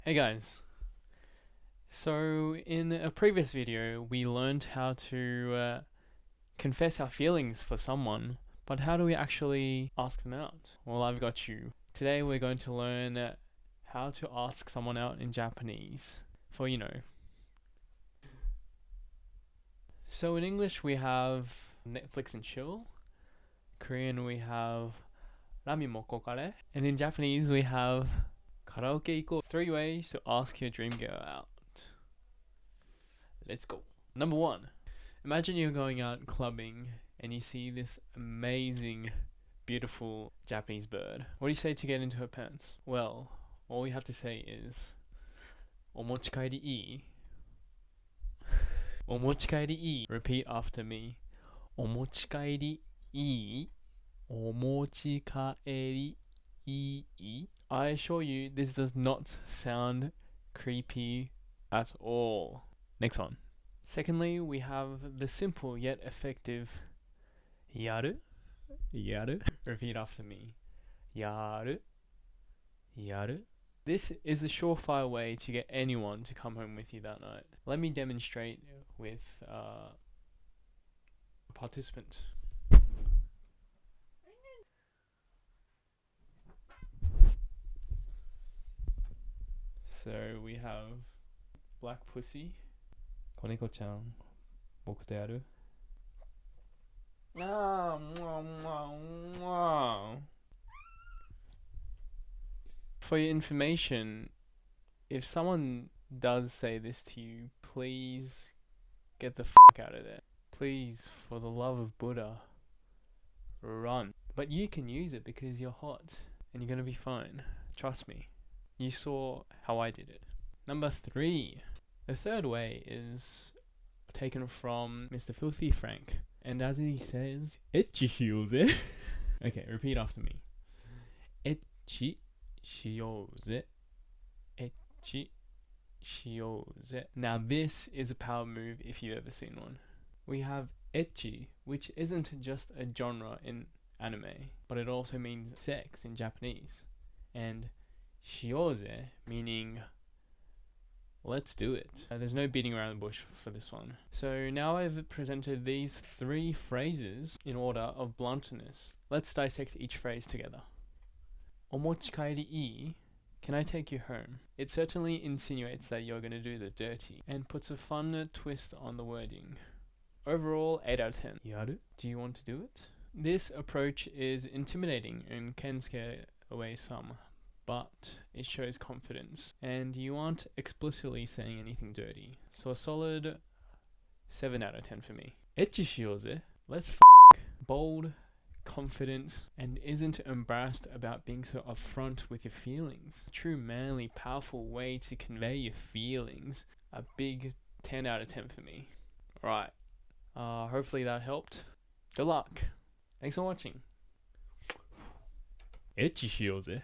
Hey guys, so in a previous video we learned how to confess our feelings for someone, but how do we actually ask them out? Well, I've got you. Today we're going to learn how to ask someone out in Japanese for So in English we have Netflix and chill, Korean we have Rami Mokokare, and in Japanese we have Karaoke iko. 3 ways to ask your dream girl out. Let's go. Number 1. Imagine you're going out clubbing and you see this amazing, beautiful Japanese bird. What do you say to get into her pants? Well, all you have to say is Omochikaeri. Omochikaeri. Repeat after me. Omochikaeri. Omochikaeri. I assure you, this does not sound creepy at all. Next one. Secondly, we have the simple yet effective Yaru. Yaru. Repeat after me. Yaru. Yaru. This is a surefire way to get anyone to come home with you that night. Let me demonstrate with a participant. So we have Black Pussy. Koneko-chan, boku to yaru. For your information, if someone does say this to you, please get the out of there. Please, for the love of Buddha, run. But you can use it because you're hot and you're gonna be fine. Trust me. You saw how I did it. Number 3. The third way is taken from Mr. Filthy Frank. And as he says, etchi shiyouze. Okay, repeat after me. Etchi shiyouze. Etchi shiyouze. Now this is a power move if you've ever seen one. We have etchi, which isn't just a genre in anime, but it also means sex in Japanese. And shiyouze, meaning let's do it. There's no beating around the bush for this one. So now I've presented these 3 phrases in order of bluntness. Let's dissect each phrase together. Omochikaeri, can I take you home? It certainly insinuates that you're going to do the dirty and puts a fun twist on the wording. Overall, 8 out of 10. Yaru, do you want to do it? This approach is intimidating and can scare away some, but it shows confidence, and you aren't explicitly saying anything dirty. So a solid 7 out of 10 for me. Etchi shiyouze, let's bold, confident, and isn't embarrassed about being so upfront with your feelings. A true manly, powerful way to convey your feelings. A big 10 out of 10 for me. Alright, hopefully that helped. Good luck. Thanks for watching. Etchi shiyouze.